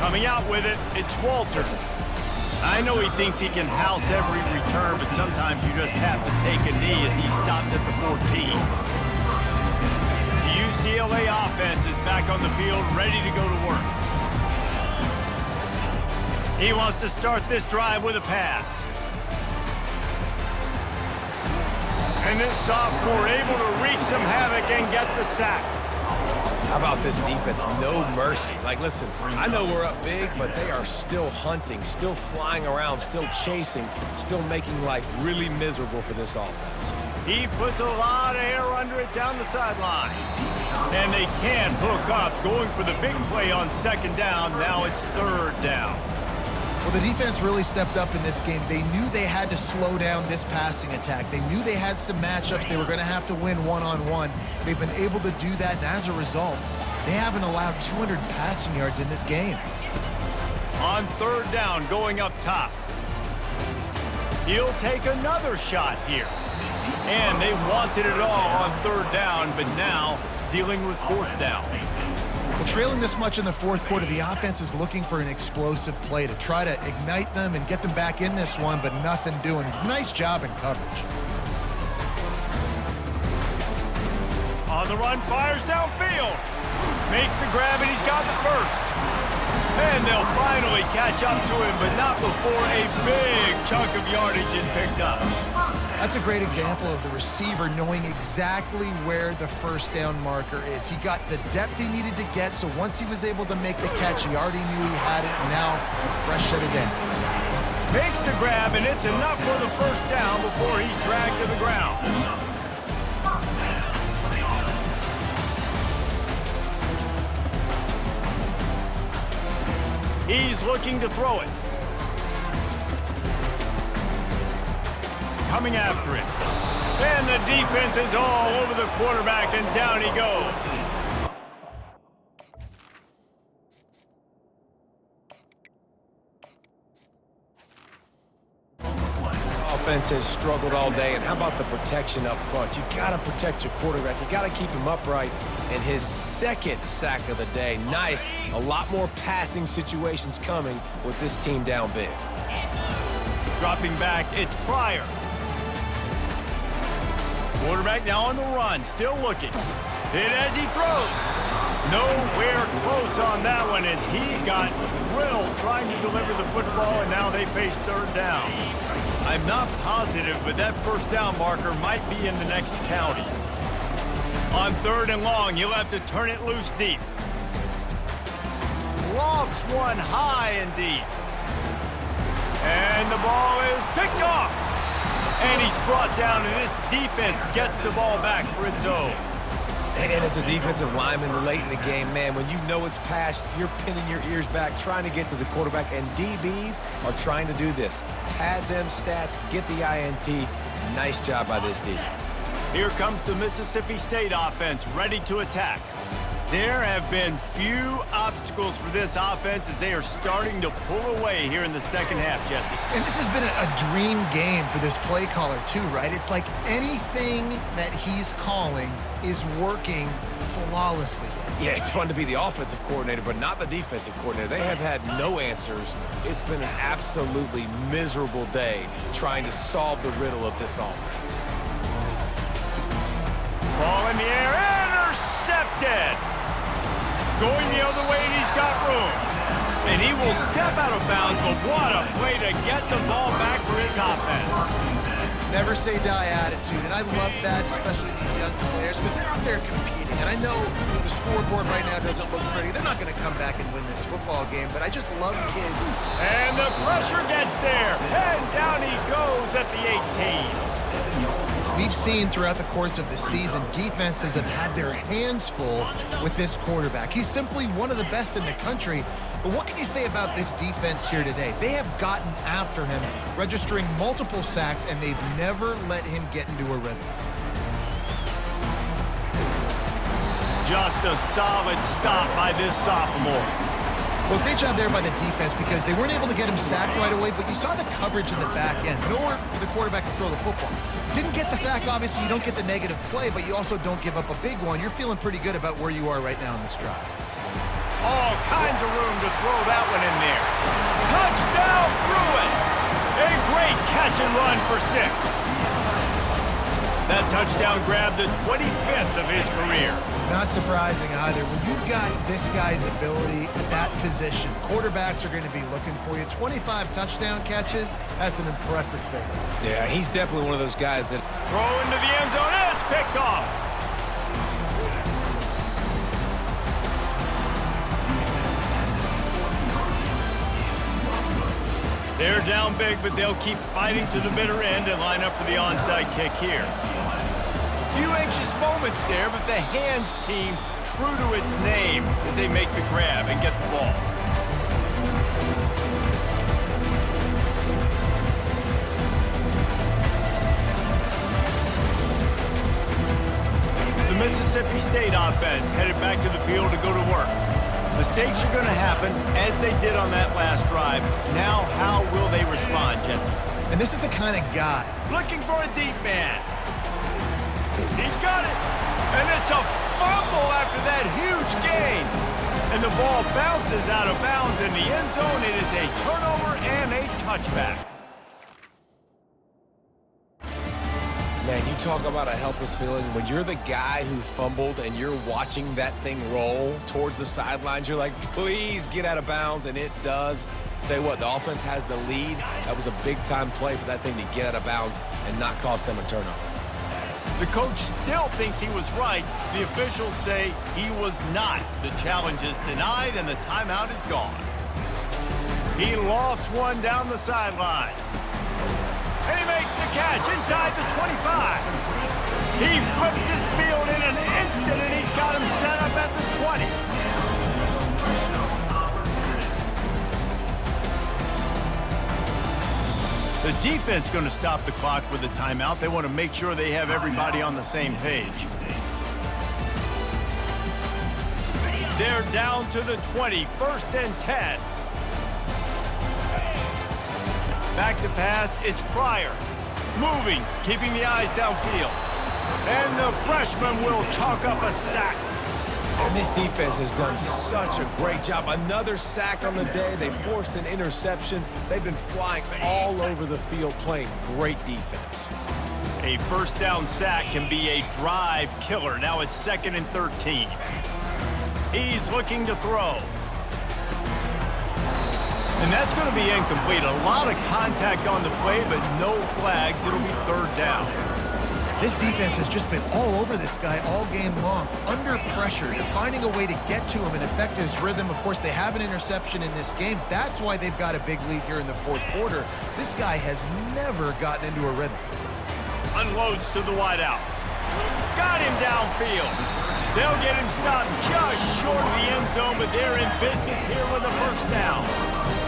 Coming out with it, it's Walter. I know he thinks he can house every return, but sometimes you just have to take a knee as he stopped at the 14. The UCLA offense is back on the field, ready to go to work. He wants to start this drive with a pass. And this sophomore able to wreak some havoc and get the sack. How about this defense? No mercy. Like, listen, I know we're up big, but they are still hunting, still flying around, still chasing, still making life really miserable for this offense. He puts a lot of air under it down the sideline. And they can't hook up, going for the big play on second down. Now it's third down. Well, the defense really stepped up in this game. They knew they had to slow down this passing attack. They knew they had some matchups they were going to have to win one-on-one. They've been able to do that, and as a result, they haven't allowed 200 passing yards in this game. On third down, going up top. He'll take another shot here. And they wanted it all on third down, but now dealing with fourth down. Well, trailing this much in the fourth quarter, the offense is looking for an explosive play to try to ignite them and get them back in this one, but nothing doing. Nice job in coverage. On the run, fires downfield. Makes the grab, and he's got the first. And they'll finally catch up to him, but not before a big chunk of yardage is picked up. That's a great example of the receiver knowing exactly where the first down marker is. He got the depth he needed to get, so once he was able to make the catch, he already knew he had it. Now, a fresh set of downs. Makes the grab, and it's enough for the first down before he's dragged to the ground. He's looking to throw it. Coming after it. And the defense is all over the quarterback, and down he goes. Offense has struggled all day, and how about the protection up front? You got to protect your quarterback. You got to keep him upright. And his second sack of the day. Nice. A lot more passing situations coming with this team down big. Dropping back, it's Pryor. Quarterback now on the run, still looking. Hit as he throws. Nowhere close on that one as he got drilled trying to deliver the football, and now they face third down. I'm not positive, but that first down marker might be in the next county. On third and long, you'll have to turn it loose deep. Lofts one high and deep. And the ball is picked off. And he's brought down, and this defense gets the ball back for its own. And as a defensive lineman late in the game, man, when you know it's passed, you're pinning your ears back, trying to get to the quarterback, and DBs are trying to do this. Pad them stats, get the INT. Nice job by this D. Here comes the Mississippi State offense, ready to attack. There have been few obstacles for this offense as they are starting to pull away here in the second half, Jesse. And this has been a dream game for this play caller too, right? It's like anything that he's calling is working flawlessly. Yeah, it's fun to be the offensive coordinator, but not the defensive coordinator. They have had no answers. It's been an absolutely miserable day trying to solve the riddle of this offense. Ball in the air, intercepted! Going the other way, and he's got room. And he will step out of bounds, but what a play to get the ball back for his offense. Never say die attitude, and I love that, especially these young players, because they're out there competing. And I know the scoreboard right now doesn't look pretty. They're not going to come back and win this football game, but I just love kids. And the pressure gets there, and down he goes at the 18. We've seen throughout the course of the season, defenses have had their hands full with this quarterback. He's simply one of the best in the country. But what can you say about this defense here today? They have gotten after him, registering multiple sacks, and they've never let him get into a rhythm. Just a solid stop by this sophomore. Well, great job there by the defense because they weren't able to get him sacked right away, but you saw the coverage in the back end. Nowhere for the quarterback to throw the football. Didn't get the sack, obviously. You don't get the negative play, but you also don't give up a big one. You're feeling pretty good about where you are right now in this drive. All kinds of room to throw that one in there. Touchdown, Bruins! A great catch and run for 6. That touchdown grabbed the 25th of his career. Not surprising either. When you've got this guy's ability at that position, quarterbacks are going to be looking for you. 25 touchdown catches, that's an impressive thing. Yeah, he's definitely one of those guys that... Throw into the end zone, and it's picked off. They're down big, but they'll keep fighting to the bitter end and line up for the onside kick here. Few anxious moments there, but the hands team true to its name as they make the grab and get the ball. The Mississippi State offense headed back to the field to go to work. Mistakes are going to happen, as they did on that last drive. Now, how will they respond, Jesse? And this is the kind of guy. Looking for a deep man. He's got it. And it's a fumble after that huge gain. And the ball bounces out of bounds in the end zone. It is a turnover and a touchback. Man, you talk about a helpless feeling. When you're the guy who fumbled and you're watching that thing roll towards the sidelines, you're like, please get out of bounds, and it does. Tell you what, the offense has the lead. That was a big-time play for that thing to get out of bounds and not cost them a turnover. The coach still thinks he was right. The officials say he was not. The challenge is denied, and the timeout is gone. He lofts one down the sideline. And he makes the catch inside the 25. He flips his field in an instant, and he's got him set up at the 20. The defense going to stop the clock with a timeout. They want to make sure they have everybody on the same page. They're down to the 20, 1st and 10. Back to pass, it's Pryor. Moving, keeping the eyes downfield. And the freshman will chalk up a sack. And this defense has done such a great job. Another sack on the day. They forced an interception. They've been flying all over the field, playing great defense. A first down sack can be a drive killer. Now it's 2nd and 13. He's looking to throw. And that's going to be incomplete. A lot of contact on the play, but no flags. It'll be 3rd down. This defense has just been all over this guy all game long. Under pressure, they're finding a way to get to him and affect his rhythm. Of course, they have an interception in this game. That's why they've got a big lead here in the 4th quarter. This guy has never gotten into a rhythm. Unloads to the wideout. Got him downfield. They'll get him stopped just short of the end zone, but they're in business here with a 1st down.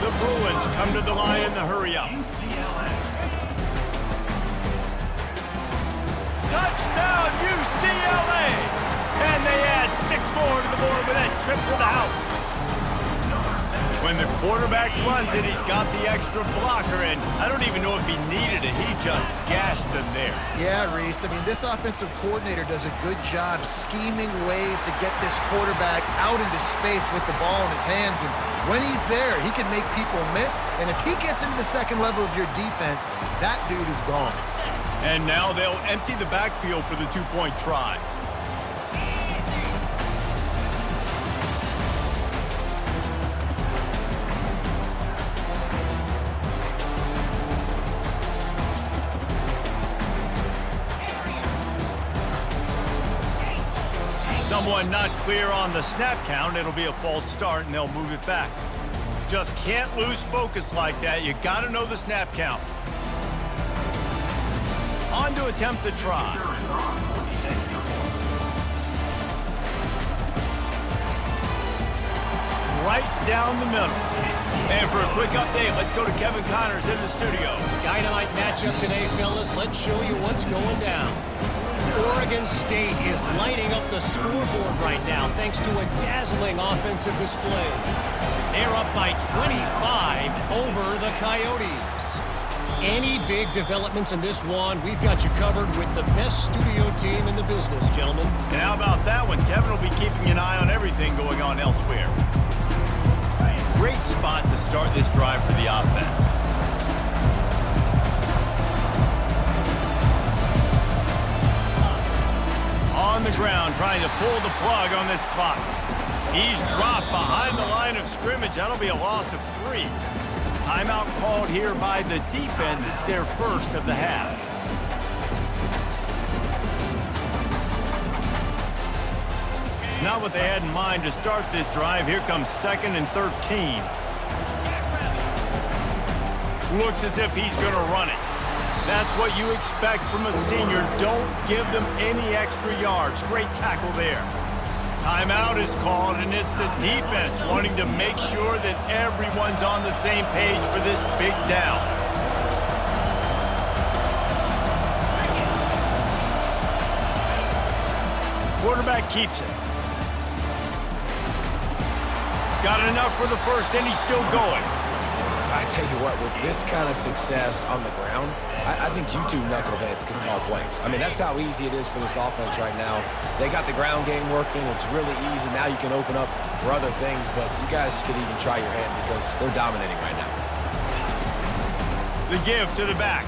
The Bruins come to the line in the hurry-up. Touchdown, UCLA! And they add 6 more to the board with that trip to the house. When the quarterback runs it, he's got the extra blocker, and I don't even know if he needed it. He just gashed them there. Yeah, Reese. I mean, this offensive coordinator does a good job scheming ways to get this quarterback out into space with the ball in his hands. And when he's there, he can make people miss. And if he gets into the 2nd level of your defense, that dude is gone. And now they'll empty the backfield for the 2-point try. Someone not clear on the snap count. It'll be a false start, and they'll move it back. Just can't lose focus like that. You got to know the snap count. On to attempt the try. Right down the middle. And for a quick update, let's go to Kevin Connors in the studio. Dynamite matchup today, fellas. Let's show you what's going down. Oregon State is lighting up the scoreboard right now thanks to a dazzling offensive display. They're up by 25 over the Coyotes. Any big developments in this one, we've got you covered with the best studio team in the business, gentlemen. And how about that one? Kevin will be keeping an eye on everything going on elsewhere. Great spot to start this drive for the offense. trying to pull the plug on this clock. He's dropped behind the line of scrimmage. That'll be a loss of 3. Timeout called here by the defense. It's their first of the half. Not what they had in mind to start this drive. Here comes 2nd and 13. Looks as if he's going to run it. That's what you expect from a senior. Don't give them any extra yards. Great tackle there. Timeout is called, and it's the defense wanting to make sure that everyone's on the same page for this big down. Quarterback keeps it. Got enough for the first, and he's still going. I tell you what, with this kind of success on the ground, I think you two knuckleheads can call plays. I mean, that's how easy it is for this offense right now. They got the ground game working. It's really easy. Now you can open up for other things, but you guys could even try your hand because they're dominating right now. The give to the back.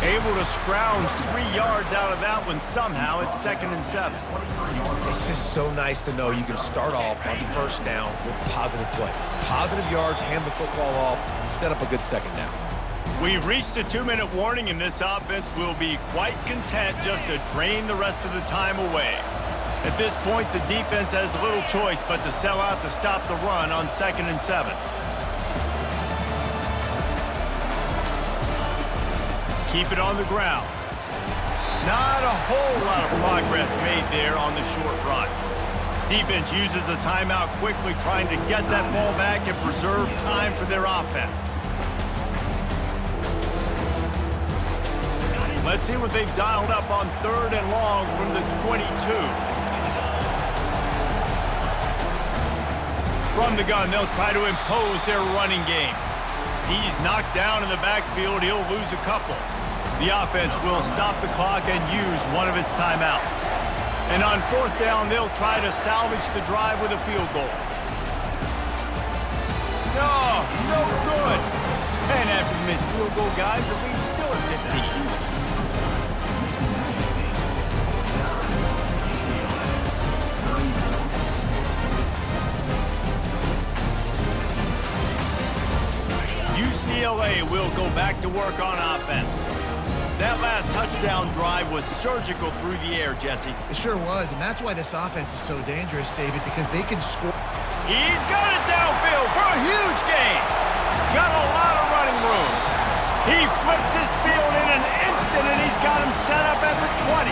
Able to scrounge 3 yards out of that one somehow. It's 2nd and 7. It's just so nice to know you can start off on first down with positive plays. Positive yards, hand the football off, set up a good second down. We've reached the 2-minute warning, and this offense will be quite content just to drain the rest of the time away. At this point, the defense has little choice but to sell out to stop the run on 2nd and 7. Keep it on the ground. Not a whole lot of progress made there on the short run. Defense uses a timeout quickly, trying to get that ball back and preserve time for their offense. Let's see what they've dialed up on 3rd and long from the 22. From the gun, they'll try to impose their running game. He's knocked down in the backfield. He'll lose a couple. The offense will stop the clock and use one of its timeouts. And on 4th down, they'll try to salvage the drive with a field goal. No good. And after the missed field goal, guys, the lead's still at 15. UCLA will go back to work on offense. That last touchdown drive was surgical through the air, Jesse. It sure was, and that's why this offense is so dangerous, David, because they can score. He's got it downfield for a huge gain. Got a lot of running room. He flips his field in an instant, and he's got him set up at the 20.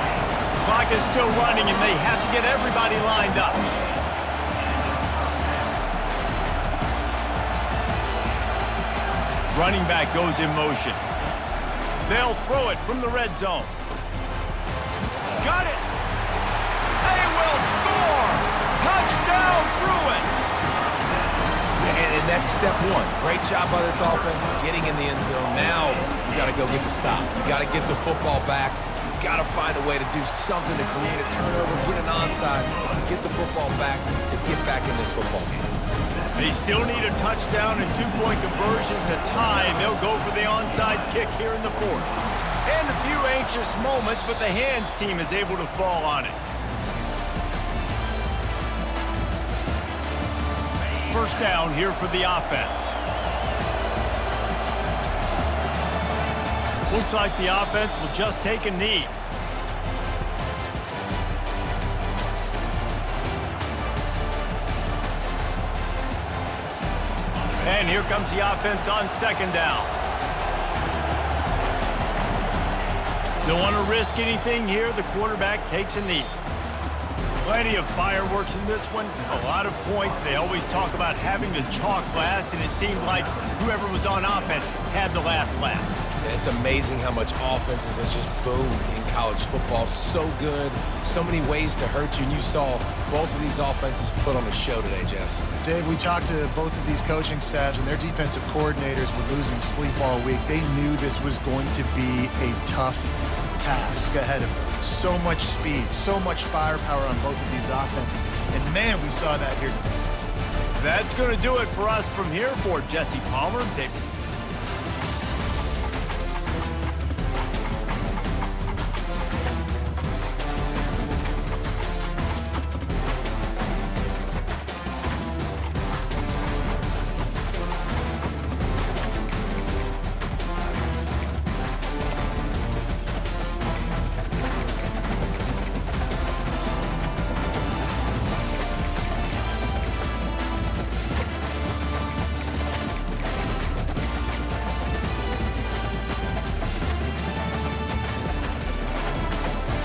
Clock is still running, and they have to get everybody lined up. Running back goes in motion. They'll throw it from the red zone. Got it. They will score. Touchdown, Bruins. And that's step one. Great job by this offense getting in the end zone. Now you got to go get the stop. You got to get the football back. You got to find a way to do something to create a turnover, get an onside, to get the football back, to get back in this football game. They still need a touchdown and 2-point conversion to tie, and they'll go for the onside kick here in the 4th. And a few anxious moments, but the hands team is able to fall on it. First down here for the offense. Looks like the offense will just take a knee. And here comes the offense on 2nd down. Don't want to risk anything here. The quarterback takes a knee. Plenty of fireworks in this one. A lot of points. They always talk about having the chalk last, and it seemed like whoever was on offense had the last laugh. It's amazing how much offense has just boomed in college football. So good, so many ways to hurt you, and you saw both of these offenses put on a show today, Jess. Dave, we talked to both of these coaching staffs, and their defensive coordinators were losing sleep all week. They knew this was going to be a tough task ahead of them. So much speed, so much firepower on both of these offenses. And, man, we saw that here today. That's going to do it for us from here for Jesse Palmer, David